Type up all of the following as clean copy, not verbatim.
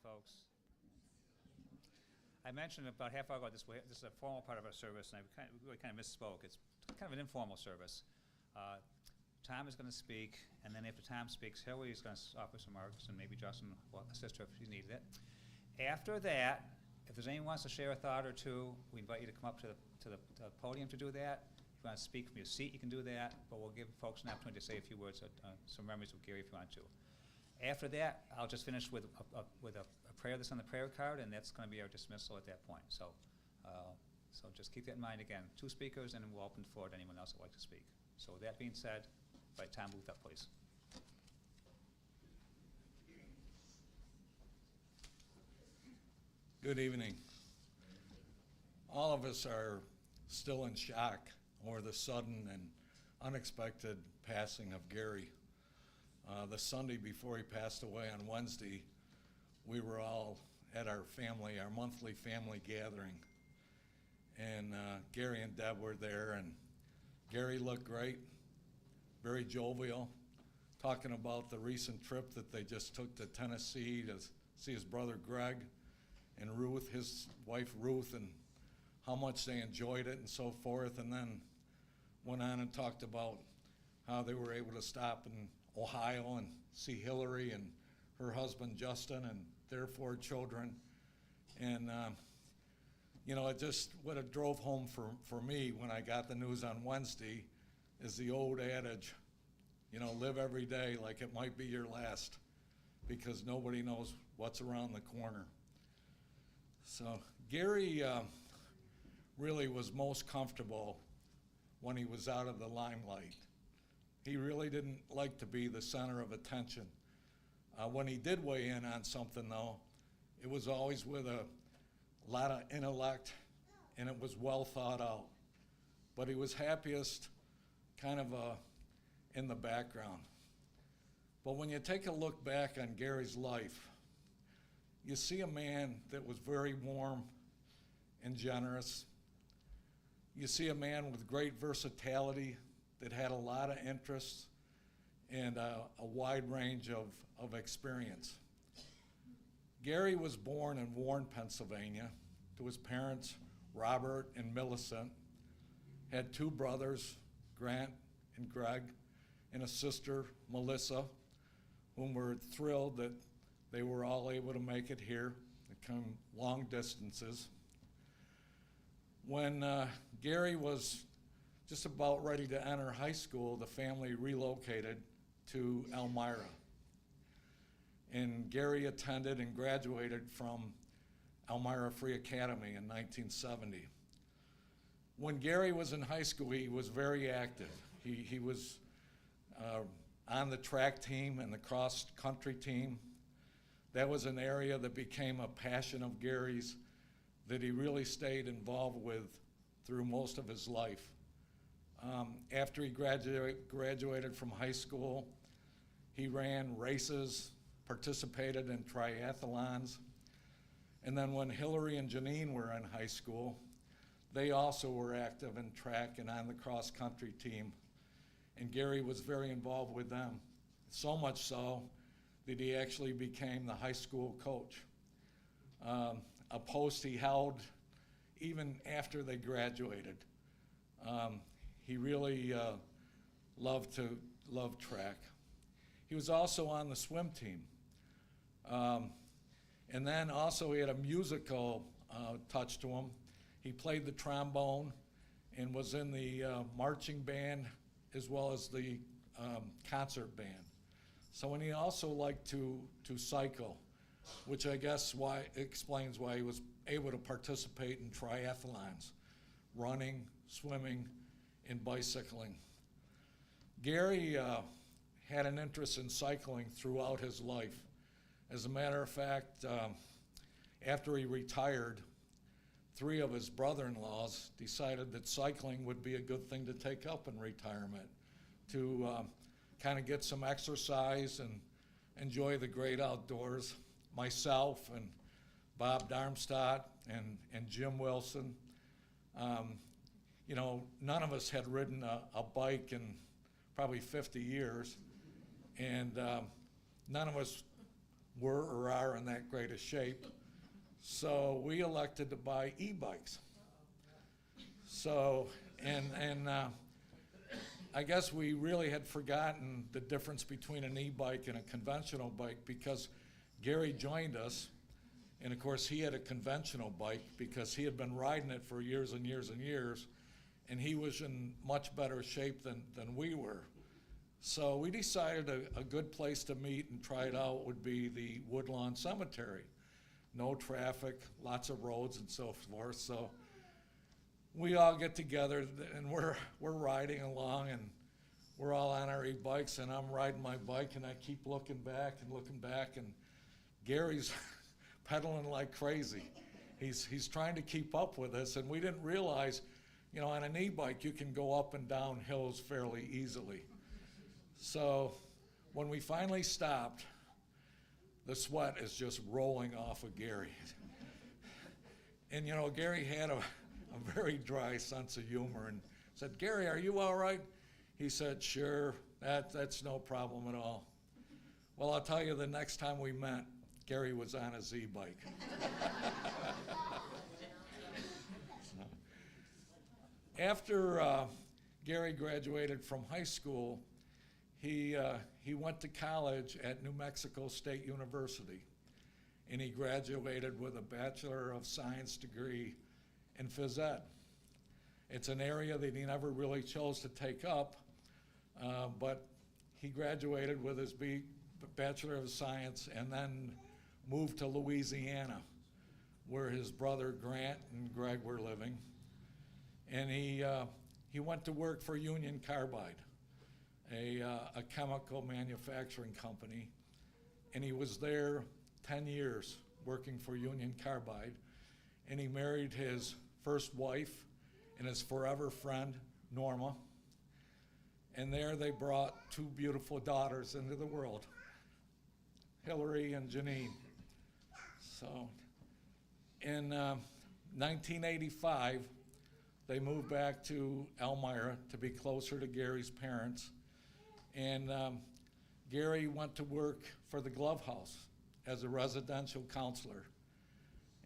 folks. I mentioned about half hour ago this is a formal part of our service, and I really kind of misspoke. It's kind of an informal service. Tom is going to speak, and then after Tom speaks, Hillary is going to offer some remarks, and maybe Justin will assist her if she needed it. After that, if there's anyone who wants to share a thought or two, we invite you to come up to the podium to do that. If you want to speak from your seat, you can do that, but we'll give folks an opportunity to say a few words, some memories of Gary if you want to. After that, I'll just finish with a prayer that's on the prayer card, and that's going to be our dismissal at that point. So just keep that in mind again. 2 speakers, and then we'll open the floor to anyone else that would like to speak. So with that being said, invite Tom Booth up, please. Good evening. All of us are still in shock over the sudden and unexpected passing of Gary. The Sunday before he passed away on Wednesday, we were all at our monthly family gathering. And Gary and Deb were there, and Gary looked great, very jovial, talking about the recent trip that they just took to Tennessee to see his brother Greg and Ruth, his wife Ruth, and how much they enjoyed it and so forth. And then went on and talked about how they were able to stop in Ohio and see Hillary and her husband Justin and their 4 children. And it just what it drove home for me when I got the news on Wednesday is the old adage, live every day like it might be your last, because nobody knows what's around the corner. So Gary really was most comfortable when he was out of the limelight. He really didn't like to be the center of attention. When he did weigh in on something, though, it was always with a lot of intellect, and it was well thought out. But he was happiest kind of in the background. But when you take a look back on Gary's life, you see a man that was very warm and generous. You see a man with great versatility that had a lot of interests and a wide range of experience. Gary was born in Warren, Pennsylvania, to his parents, Robert and Millicent, had 2 brothers, Grant and Greg, and a sister, Melissa, whom we're thrilled that they were all able to make it here. They come long distances. When Gary was just about ready to enter high school, the family relocated to Elmira. And Gary attended and graduated from Elmira Free Academy in 1970. When Gary was in high school, he was very active. He was on the track team and the cross-country team. That was an area that became a passion of Gary's that he really stayed involved with through most of his life. After he graduated from high school, he ran races, participated in triathlons, and then when Hillary and Janine were in high school, they also were active in track and on the cross-country team, and Gary was very involved with them, so much so that he actually became the high school coach, a post he held even after they graduated. He really loved track. He was also on the swim team. And then also he had a musical touch to him. He played the trombone and was in the marching band as well as the concert band. So, and he also liked to cycle, which I guess explains why he was able to participate in triathlons, running, swimming, and bicycling. Gary had an interest in cycling throughout his life. As a matter of fact, after he retired, 3 of his brother-in-laws decided that cycling would be a good thing to take up in retirement, to kind of get some exercise and enjoy the great outdoors. Myself and Bob Darmstadt and Jim Wilson, none of us had ridden a bike in probably 50 years, and none of us were or are in that great a shape. So we elected to buy e-bikes. So, and I guess we really had forgotten the difference between an e-bike and a conventional bike, because Gary joined us, and of course he had a conventional bike because he had been riding it for years and years and years, and he was in much better shape than we were. So we decided a good place to meet and try it out would be the Woodlawn Cemetery. No traffic, lots of roads and so forth. So we all get together and we're riding along, and we're all on our e-bikes, and I'm riding my bike, and I keep looking back, and Gary's pedaling like crazy. He's trying to keep up with us, and we didn't realize, you know, on an e-bike you can go up and down hills fairly easily. So when we finally stopped, the sweat is just rolling off of Gary. And you know, Gary had a very dry sense of humor and said, "Gary, are you all right?" He said, "Sure, that's no problem at all." Well, I'll tell you, the next time we met, Gary was on his e-bike. After Gary graduated from high school, he went to college at New Mexico State University, and he graduated with a Bachelor of Science degree in phys ed. It's an area that he never really chose to take up, but he graduated with his Bachelor of Science and then moved to Louisiana, where his brother Grant and Greg were living. And he went to work for Union Carbide, a chemical manufacturing company, and he was there 10 years working for Union Carbide, and he married his first wife and his forever friend, Norma, and there they brought two beautiful daughters into the world, Hillary and Janine. So in 1985, they moved back to Elmira to be closer to Gary's parents. And Gary went to work for the Glove House as a residential counselor,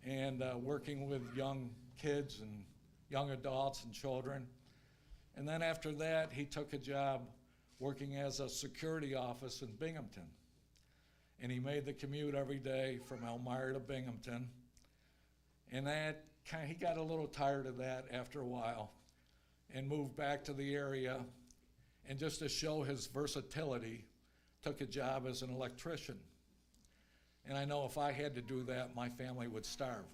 and working with young kids and young adults and children. And then after that, he took a job working as a security office in Binghamton. And he made the commute every day from Elmira to Binghamton. And he got a little tired of that after a while and moved back to the area, and just to show his versatility, took a job as an electrician. And I know if I had to do that, my family would starve.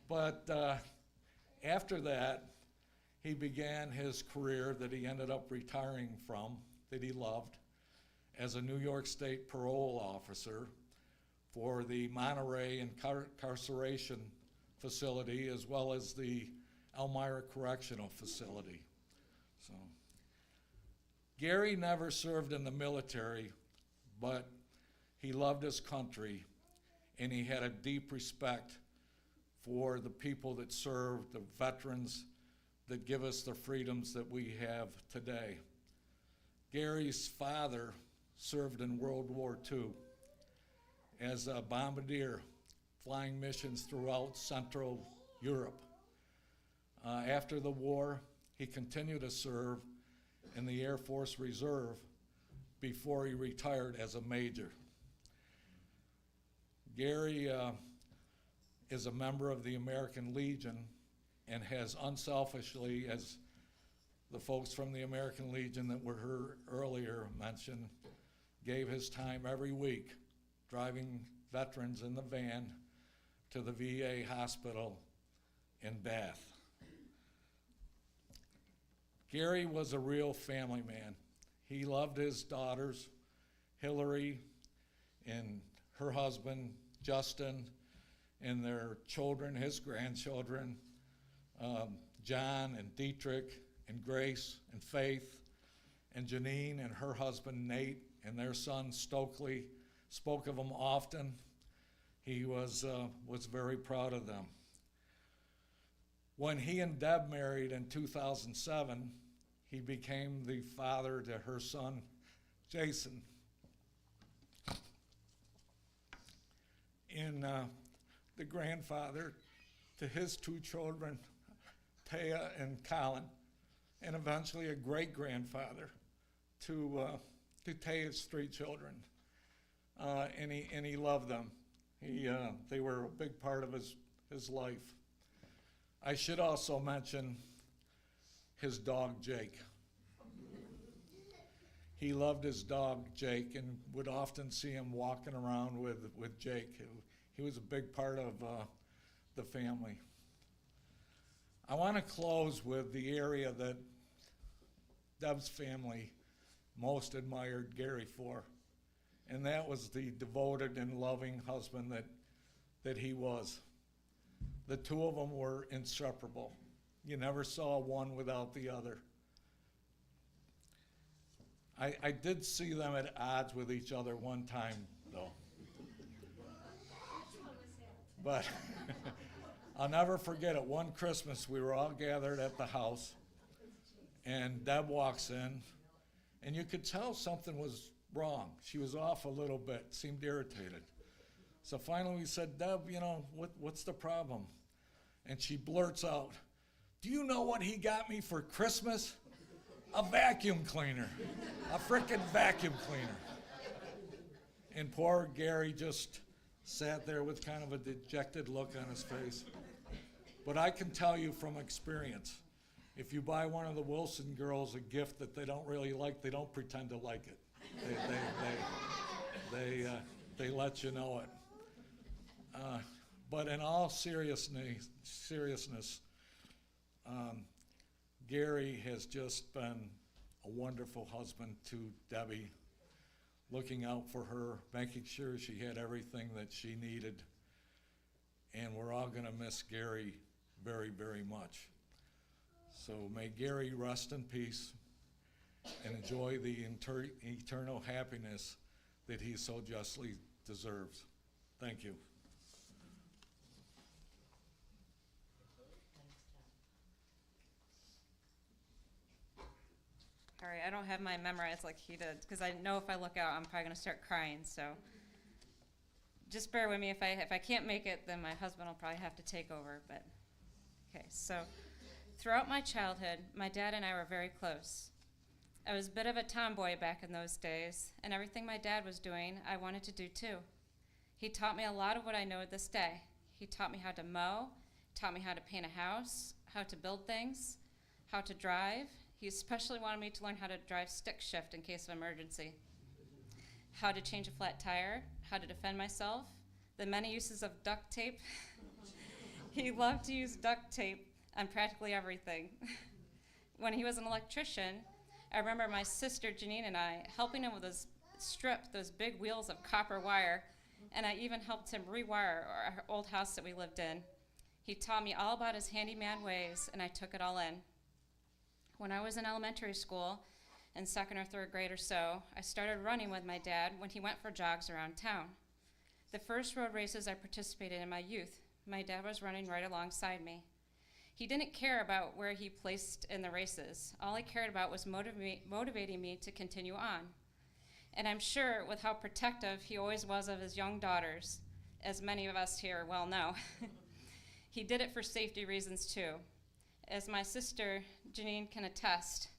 But after that, he began his career that he ended up retiring from, that he loved, as a New York State parole officer for the Monterey Incarceration Facility, as well as the Elmira Correctional Facility. So, Gary never served in the military, but he loved his country, and he had a deep respect for the people that served, the veterans that give us the freedoms that we have today. Gary's father served in World War II as a bombardier, flying missions throughout Central Europe. After the war, he continued to serve in the Air Force Reserve before he retired as a major. Gary is a member of the American Legion and has unselfishly, as the folks from the American Legion that were heard earlier mentioned, gave his time every week driving veterans in the van to the VA hospital in Bath. Gary was a real family man. He loved his daughters, Hillary and her husband, Justin, and their children, his grandchildren, John and Dietrich and Grace and Faith, and Janine and her husband, Nate, and their son, Stokely. Spoke of them often. He was very proud of them. When he and Deb married in 2007, he became the father to her son, Jason. in the grandfather to his two children, Taya and Colin, and eventually a great-grandfather to Taya's three children. And he loved them. They were a big part of his life. I should also mention his dog, Jake. He loved his dog, Jake, and would often see him walking around with Jake. He was a big part of the family. I want to close with the area that Deb's family most admired Gary for, and that was the devoted and loving husband that he was. The two of them were inseparable. You never saw one without the other. I did see them at odds with each other one time, though. But I'll never forget it. One Christmas, we were all gathered at the house, and Deb walks in, and you could tell something was wrong. She was off a little bit, seemed irritated. So finally we said, Deb, what's the problem? And she blurts out, do you know what he got me for Christmas? A vacuum cleaner, a frickin' vacuum cleaner. And poor Gary just sat there with kind of a dejected look on his face. But I can tell you from experience, if you buy one of the Wilson girls a gift that they don't really like, they don't pretend to like it. They let you know it. But in all seriousness, Gary has just been a wonderful husband to Debbie, looking out for her, making sure she had everything that she needed. And we're all going to miss Gary very, very much. So may Gary rest in peace and enjoy the eternal happiness that he so justly deserves. Thank you. All right, I don't have mine memorized like he did, because I know if I look out, I'm probably going to start crying. So just bear with me. If I can't make it, then my husband will probably have to take over. But okay, so throughout my childhood, my dad and I were very close. I was a bit of a tomboy back in those days, and everything my dad was doing, I wanted to do too. He taught me a lot of what I know this day. He taught me how to mow, taught me how to paint a house, how to build things, how to drive. He especially wanted me to learn how to drive stick shift in case of emergency, how to change a flat tire, how to defend myself, the many uses of duct tape. He loved to use duct tape on practically everything. When he was an electrician, I remember my sister Janine and I helping him with those big wheels of copper wire, and I even helped him rewire our old house that we lived in. He taught me all about his handyman ways, and I took it all in. When I was in elementary school, in second or third grade or so, I started running with my dad when he went for jogs around town. The first road races I participated in my youth, my dad was running right alongside me. He didn't care about where he placed in the races. All he cared about was motivating me to continue on. And I'm sure with how protective he always was of his young daughters, as many of us here well know, he did it for safety reasons too. As my sister Janine can attest,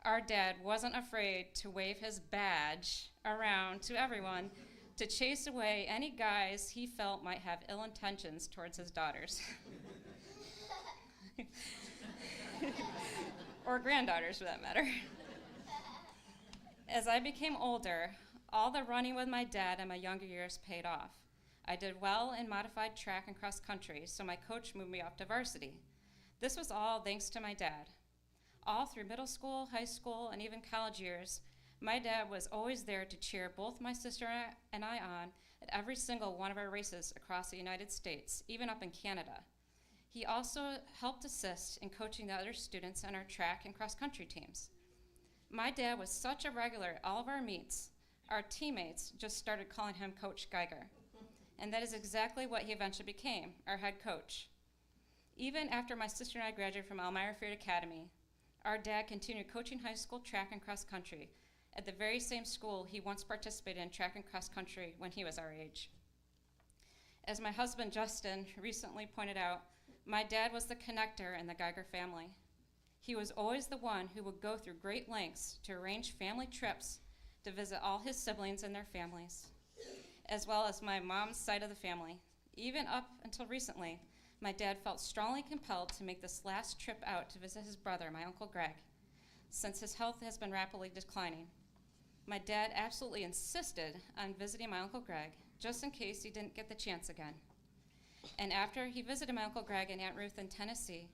our dad wasn't afraid to wave his badge around to everyone to chase away any guys he felt might have ill intentions towards his daughters. Or granddaughters, for that matter. As I became older, all the running with my dad in my younger years paid off. I did well in modified track and cross country, so my coach moved me off to varsity. This was all thanks to my dad. All through middle school, high school, and even college years, my dad was always there to cheer both my sister and I on at every single one of our races across the United States, even up in Canada. He also helped assist in coaching the other students on our track and cross-country teams. My dad was such a regular at all of our meets, our teammates just started calling him Coach Geiger. And that is exactly what he eventually became, our head coach. Even after my sister and I graduated from Elmira Freed Academy, our dad continued coaching high school track and cross-country at the very same school he once participated in track and cross-country when he was our age. As my husband Justin recently pointed out, my dad was the connector in the Geiger family. He was always the one who would go through great lengths to arrange family trips to visit all his siblings and their families, as well as my mom's side of the family. Even up until recently, my dad felt strongly compelled to make this last trip out to visit his brother, my Uncle Greg, since his health has been rapidly declining. My dad absolutely insisted on visiting my Uncle Greg, just in case he didn't get the chance again. And after he visited my Uncle Greg and Aunt Ruth in Tennessee,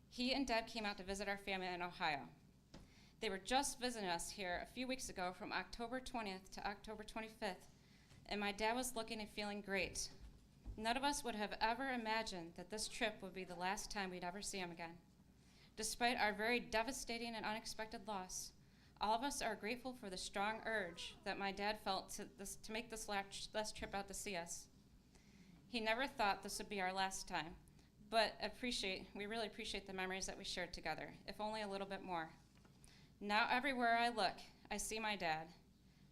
he and Deb came out to visit our family in Ohio. They were just visiting us here a few weeks ago from October 20th to October 25th, and my dad was looking and feeling great. None of us would have ever imagined that this trip would be the last time we'd ever see him again. Despite our very devastating and unexpected loss, all of us are grateful for the strong urge that my dad felt to make this last trip out to see us. He never thought this would be our last time, but we really appreciate the memories that we shared together, if only a little bit more. Now everywhere I look, I see my dad.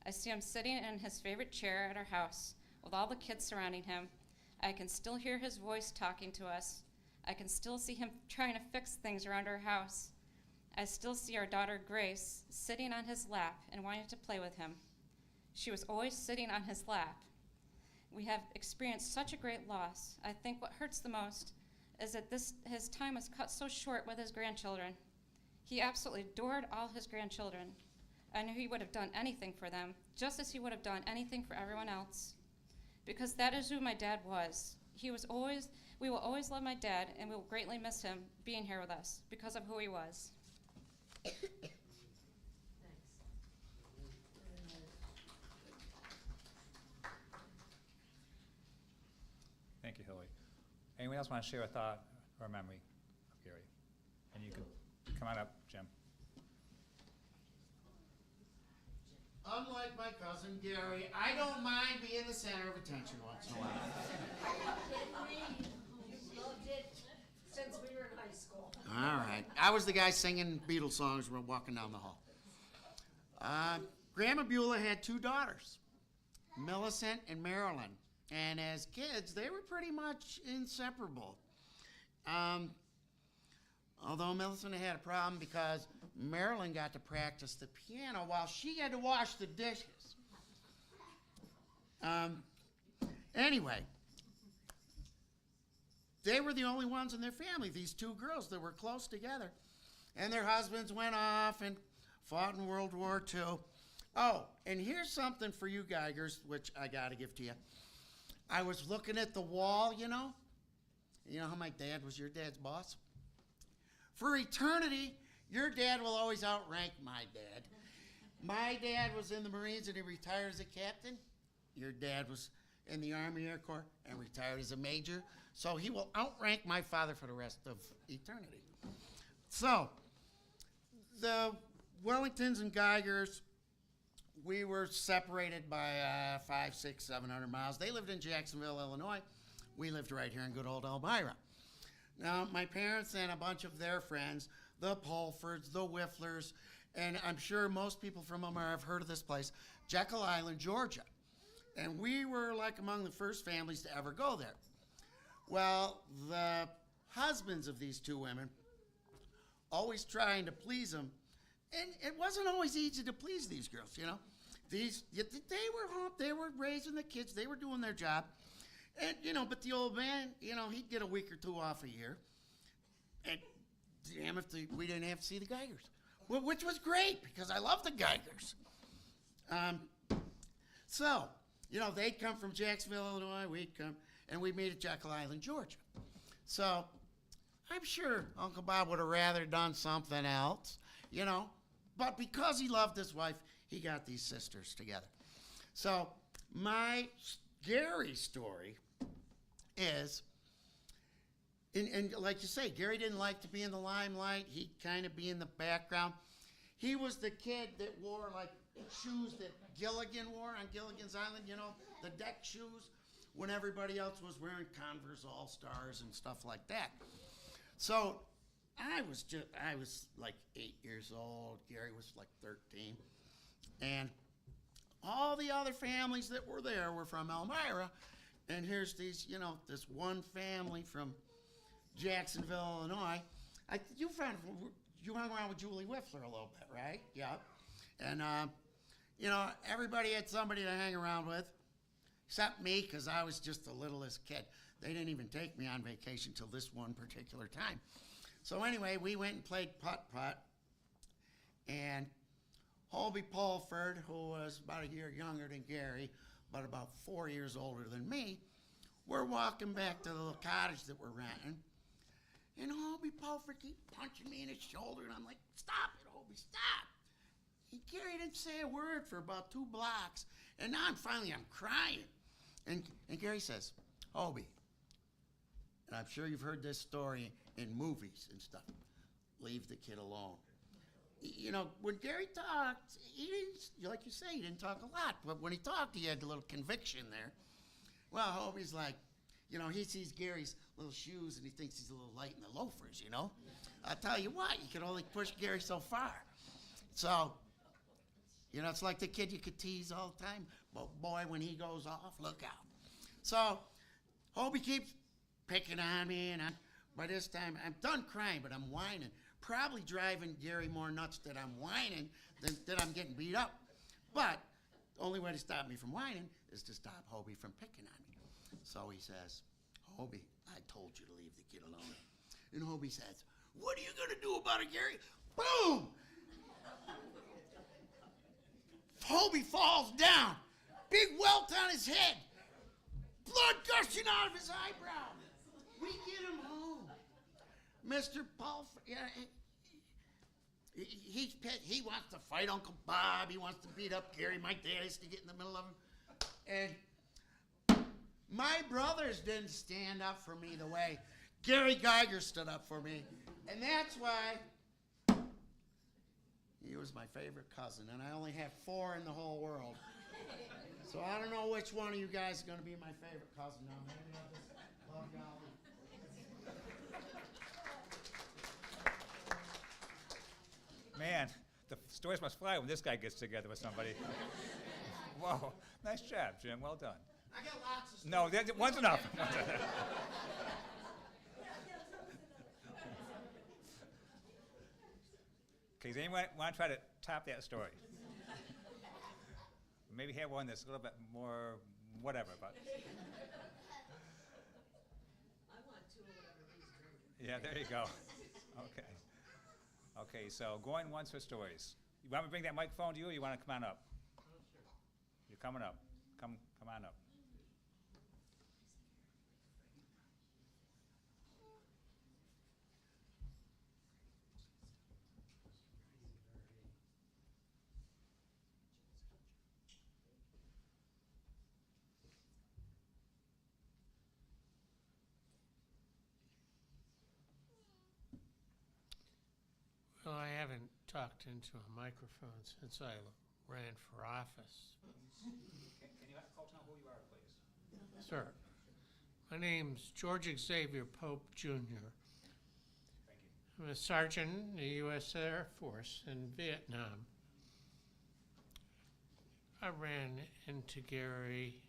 I see him sitting in his favorite chair at our house with all the kids surrounding him. I can still hear his voice talking to us. I can still see him trying to fix things around our house. I still see our daughter Grace sitting on his lap and wanting to play with him. She was always sitting on his lap. We have experienced such a great loss. I think what hurts the most is that his time was cut so short with his grandchildren. He absolutely adored all his grandchildren. I knew he would have done anything for them, just as he would have done anything for everyone else. Because that is who my dad was. We will always love my dad, and we will greatly miss him being here with us because of who he was. Thank you, Hilary. Anyone else want to share a thought or a memory of Gary? And you can come on up, Jim. Unlike my cousin Gary, I don't mind being the center of attention once in a while. You loved it since we were in high school. All right. I was the guy singing Beatles songs when we were walking down the hall. Grandma Beulah had two daughters, Millicent and Marilyn. And as kids, they were pretty much inseparable. Although Millicent had a problem because Marilyn got to practice the piano while she had to wash the dishes. Anyway, they were the only ones in their family, these two girls that were close together. And their husbands went off and fought in World War II. Oh, and here's something for you Geigers, which I got to give to you. I was looking at the wall, you know how my dad was your dad's boss? For eternity, your dad will always outrank my dad. My dad was in the Marines and he retired as a captain. Your dad was in the Army Air Corps and retired as a major. So he will outrank my father for the rest of eternity. So, the Wellingtons and Geigers, we were separated by 500, 600, 700 miles. They lived in Jacksonville, Illinois. We lived right here in good old Elmira. Now, my parents and a bunch of their friends, the Pulfords, the Whifflers, and I'm sure most people from Elmira have heard of this place, Jekyll Island, Georgia. And we were like among the first families to ever go there. Well, the husbands of these two women, always trying to please them, and it wasn't always easy to please these girls, you know. They were home, they were raising the kids, they were doing their job. And, but the old man, he'd get a week or two off a year. And damn if we didn't have to see the Geigers. Well, which was great, because I love the Geigers. So, they'd come from Jacksonville, Illinois, we'd come, and we'd meet at Jekyll Island, Georgia. So, I'm sure Uncle Bob would have rather done something else, But because he loved his wife, he got these sisters together. So, my Gary story is, and like you say, Gary didn't like to be in the limelight. He'd kind of be in the background. He was the kid that wore like shoes that Gilligan wore on Gilligan's Island, the deck shoes, when everybody else was wearing Converse All-Stars and stuff like that. So I was like 8 years old. Gary was like 13. And all the other families that were there were from Elmira. And here's these, this one family from Jacksonville, Illinois. You hung around with Julie Whiffler a little bit, right? Yeah. And, everybody had somebody to hang around with, except me, because I was just the littlest kid. They didn't even take me on vacation till this one particular time. So anyway, we went and played putt-putt. And Holby Pulford, who was about a year younger than Gary, but about 4 years older than me, we're walking back to the little cottage that we're renting. And Holby Pulford keeps punching me in the shoulder, and I'm like, stop it, Holby, stop. And Gary didn't say a word for about 2 blocks. And now I'm crying. And Gary says, Holby, and I'm sure you've heard this story in movies and stuff, leave the kid alone. When Gary talked, he didn't, like you say, he didn't talk a lot. But when he talked, he had a little conviction there. Well, Hobie's like, he sees Gary's little shoes and he thinks he's a little light in the loafers, I'll tell you what, you can only push Gary so far. So, it's like the kid you could tease all the time. But boy, when he goes off, look out. So, Hobie keeps picking on me, and by this time, I'm done crying, but I'm whining. Probably driving Gary more nuts that I'm whining than I'm getting beat up. But the only way to stop me from whining is to stop Hobie from picking on me. So he says, Hobie, I told you to leave the kid alone. And Hobie says, what are you going to do about it, Gary? Boom! Hobie falls down. Big welt on his head. Blood gushing out of his eyebrow. We get him home. Mr. Pulford, he wants to fight Uncle Bob. He wants to beat up Gary. My dad has to get in the middle of him. And my brothers didn't stand up for me the way Gary Geiger stood up for me. And that's why he was my favorite cousin. And I only have 4 in the whole world. So I don't know which one of you guys is going to be my favorite cousin now. Maybe I'll just love golly. Man, the stories must fly when this guy gets together with somebody. Whoa, nice job, Jim. Well done. I got lots of stuff. No, one's enough. Okay, does anyone want to try to top that story? Maybe have one that's a little bit more whatever. But I want 2 or whatever he's drinking. yeah, there you go. Okay. Okay, so going once for stories. You want me to bring that microphone to you, or you want to come on up? You're coming up. Come on up. Well, I haven't talked into a microphone since I ran for office. Can you tell who you are, please? Sir, my name's George Xavier Pope, Jr. Thank you. I'm a sergeant in the U.S. Air Force in Vietnam. I ran into Gary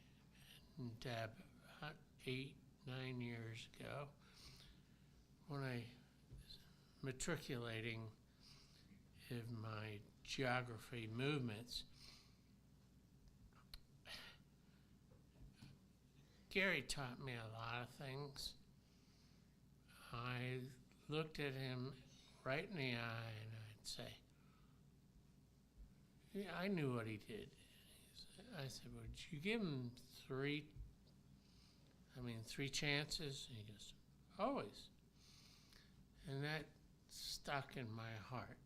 and Deb about 8, 9 years ago when I was matriculating in my geography movements. Gary taught me a lot of things. I looked at him right in the eye and I'd say, yeah, I knew what he did. I said, would you give him 3 chances? And he goes, always. And that stuck in my heart.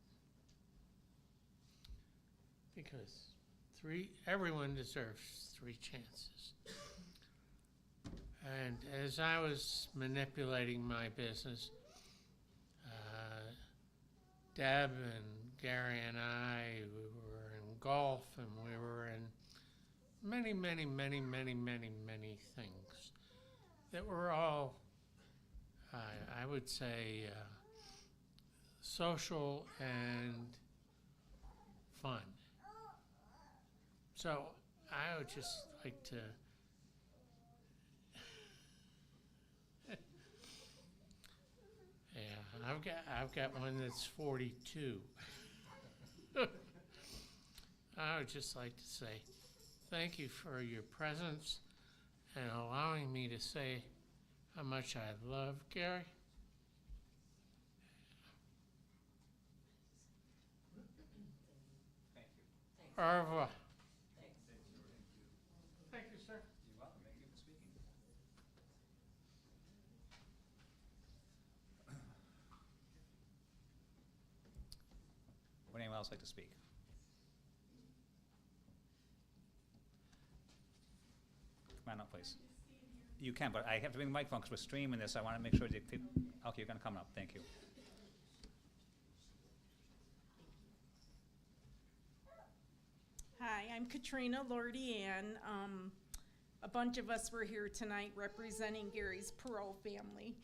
Because everyone deserves 3 chances. And as I was manipulating my business, Deb and Gary and I, we were in golf and we were in many, many, many, many, many, many things that were all, I would say, social and fun. So I would just like to I've got one that's 42. I would just like to say thank you for your presence and allowing me to say how much I love Gary. Thank you. Au revoir. Thanks. Thank you, sir. You're welcome. Thank you for speaking. Would anyone else like to speak? Come on up, please. You can, but I have to bring the microphone because we're streaming this. I want to make sure that people, okay, you're going to come up. Thank you. Hi, I'm Katrina Lordy Ann. A bunch of us were here tonight representing Gary's parole family,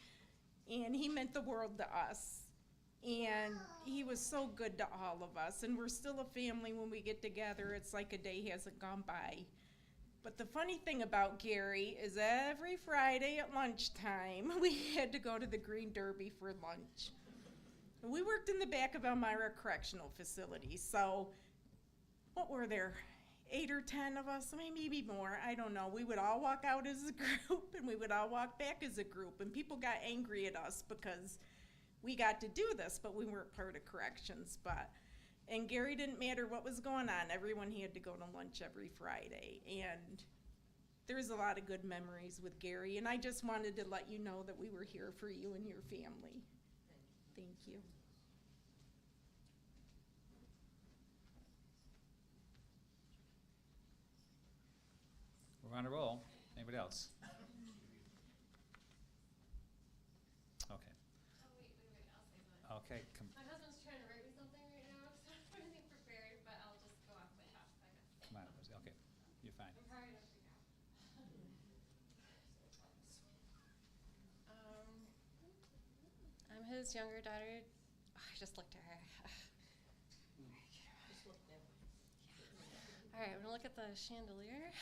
and he meant the world to us. And he was so good to all of us, and we're still a family when we get together. It's like a day hasn't gone by. But the funny thing about Gary is every Friday at lunchtime, we had to go to the Green Derby for lunch. We worked in the back of Elmira Correctional Facility, so what were there, 8 or 10 of us, maybe more, I don't know. We would all walk out as a group and we would all walk back as a group, and people got angry at us because we got to do this, but we weren't part of corrections. And Gary didn't matter what was going on. Everyone had to go to lunch every Friday, and there's a lot of good memories with Gary, and I just wanted to let you know that we were here for you and your family. Thank you. We're on a roll. Anybody else? Okay. I'll say something. Okay. My husband's trying to write me something right now, so I don't have anything prepared, but I'll just go off the cuff, I guess. Come on, Rosie. Okay. You're fine. I'm probably gonna freak out. I'm his younger daughter. Oh, I just looked at her. Just look that way. All right, I'm gonna look at the chandelier.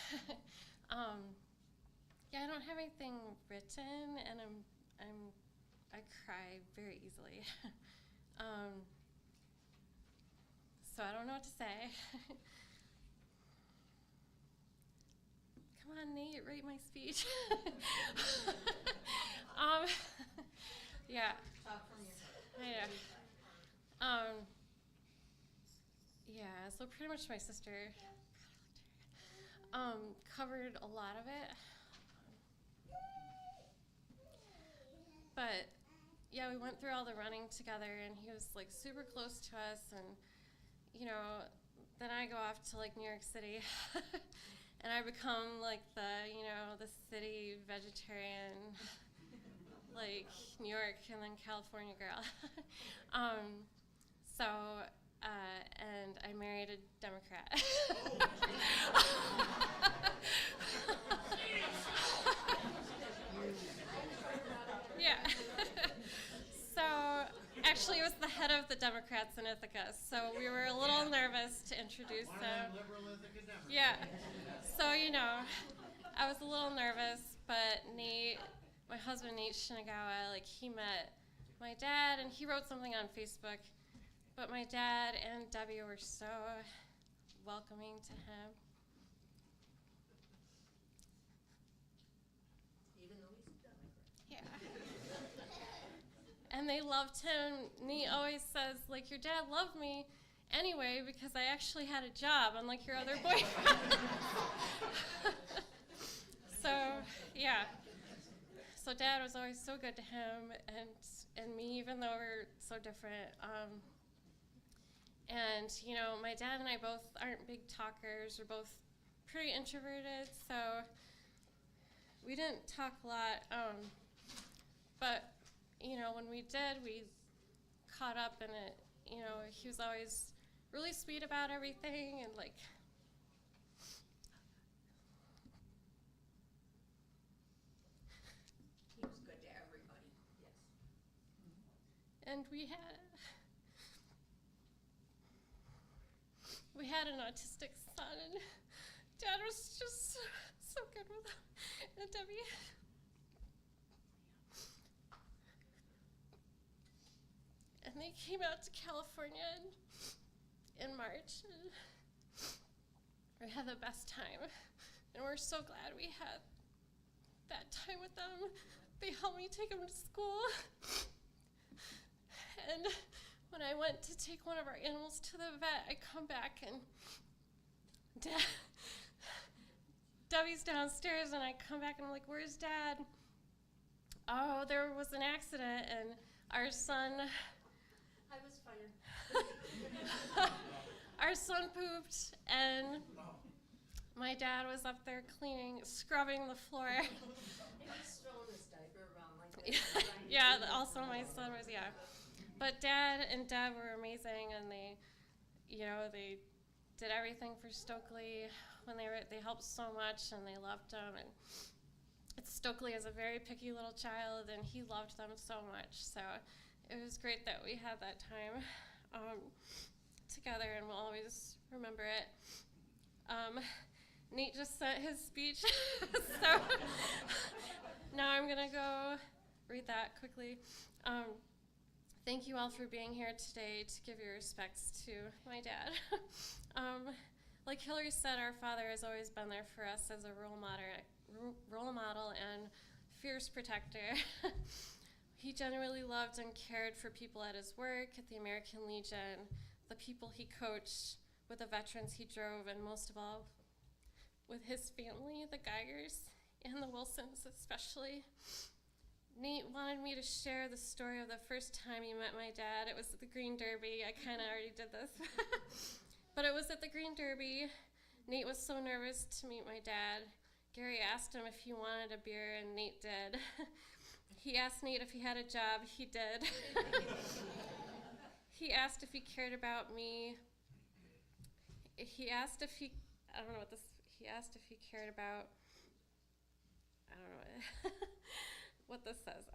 Yeah, I don't have anything written, and I cry very easily. So I don't know what to say. Come on, Nate, write my speech. Yeah. Talk from your heart. Yeah, so pretty much my sister covered a lot of it. But yeah, we went through all the running together, and he was like super close to us, and you know, then I go off to like New York City and I become like the city vegetarian, like New York and then California girl. And I married a Democrat. Yeah. So actually, it was the head of the Democrats in Ithaca, so we were a little nervous to introduce him. Yeah. So I was a little nervous, but Nate, my husband Nate Shinagawa, like he met my dad, and he wrote something on Facebook. But my dad and Debbie were so welcoming to him. Even though he's a Democrat. Yeah. And they loved him. Nate always says, like, your dad loved me anyway because I actually had a job, unlike your other boyfriend. So, yeah. So Dad was always so good to him and me, even though we're so different. And, my dad and I both aren't big talkers. We're both pretty introverted, so we didn't talk a lot. But, when we did, we caught up, and he was always really sweet about everything, and like, He was good to everybody, yes. and we had an autistic son, and Dad was just so good with him. And Debbie. and they came out to California in March. And we had the best time, and we're so glad we had that time with them. They helped me take them to school. And when I went to take one of our animals to the vet, I come back and Debbie's downstairs, and I come back and I'm like, "Where's Dad?" "Oh, there was an accident, and our son..." I was fired. Our son pooped, and my dad was up there scrubbing the floor. He was throwing his diaper around like this. Yeah, also my son was, yeah. But Dad and Deb were amazing, and they did everything for Stokely when they helped so much, and they loved him. And Stokely is a very picky little child, and he loved them so much. So it was great that we had that time together, and we'll always remember it. Nate just sent his speech, so now I'm gonna go read that quickly. Thank you all for being here today to give your respects to my dad. Like Hillary said, our father has always been there for us as a role model and fierce protector. He genuinely loved and cared for people at his work, at the American Legion, the people he coached, with the veterans he drove, and most of all, with his family, the Geigers, and the Wilsons especially. Nate wanted me to share the story of the first time he met my dad. It was at the Green Derby. I kind of already did this. But it was at the Green Derby. Nate was so nervous to meet my dad. Gary asked him if he wanted a beer, and Nate did. He asked Nate if he had a job. He did. He asked if he cared about me. He asked if he asked if he cared about, I don't know what this says.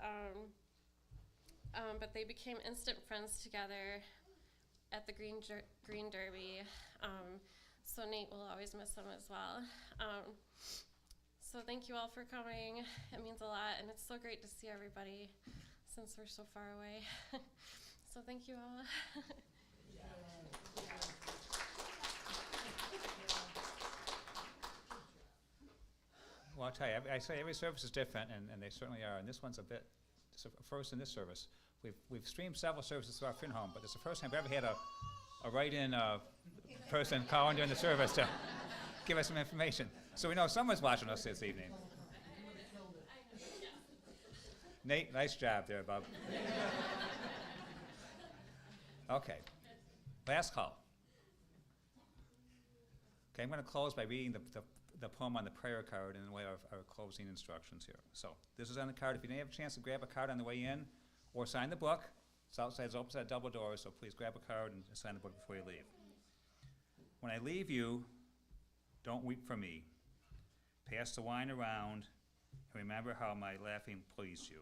But they became instant friends together at the Green Derby. So Nate will always miss him as well. So thank you all for coming. It means a lot, and it's so great to see everybody since we're so far away. So thank you all. Well, I'll tell you, I say every service is different, and they certainly are, and this one's a bit, it's a first in this service. We've streamed several services through our FinHome, but it's the first time we've ever had a write-in person calling during the service to give us some information. So we know someone's watching us this evening. Nate, nice job there, Bob. Okay, last call. Okay, I'm going to close by reading the poem on the prayer card and way our closing instructions here. So this is on the card. If you didn't have a chance to grab a card on the way in or sign the book, it's outside, it's opposite double doors, so please grab a card and sign the book before you leave. When I leave you, don't weep for me. Pass the wine around and remember how my laughing pleased you.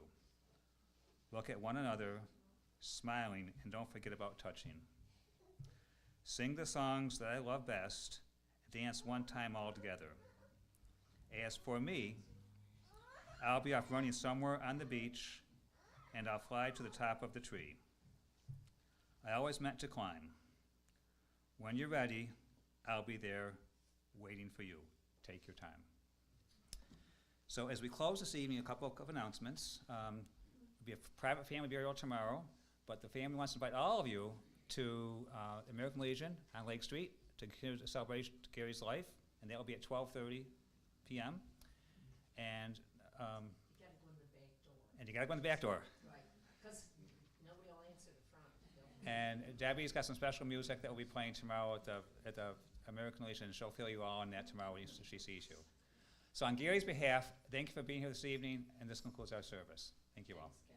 Look at one another, smiling, and don't forget about touching. Sing the songs that I love best, dance one time all together. As for me, I'll be off running somewhere on the beach, and I'll fly to the top of the tree. I always meant to climb. When you're ready, I'll be there waiting for you. Take your time. So as we close this evening, a couple of announcements. There'll be a private family burial tomorrow, but the family wants to invite all of you to American Legion on Lake Street to continue the celebration of Gary's life, and that will be at 12:30 p.m. And You gotta go in the back door. you gotta go in the back door. Right, because nobody will answer the front. And Debbie's got some special music that will be playing tomorrow at the American Legion, and she'll fill you all in that tomorrow when she sees you. So on Gary's behalf, thank you for being here this evening, and this concludes our service. Thank you all. Thanks,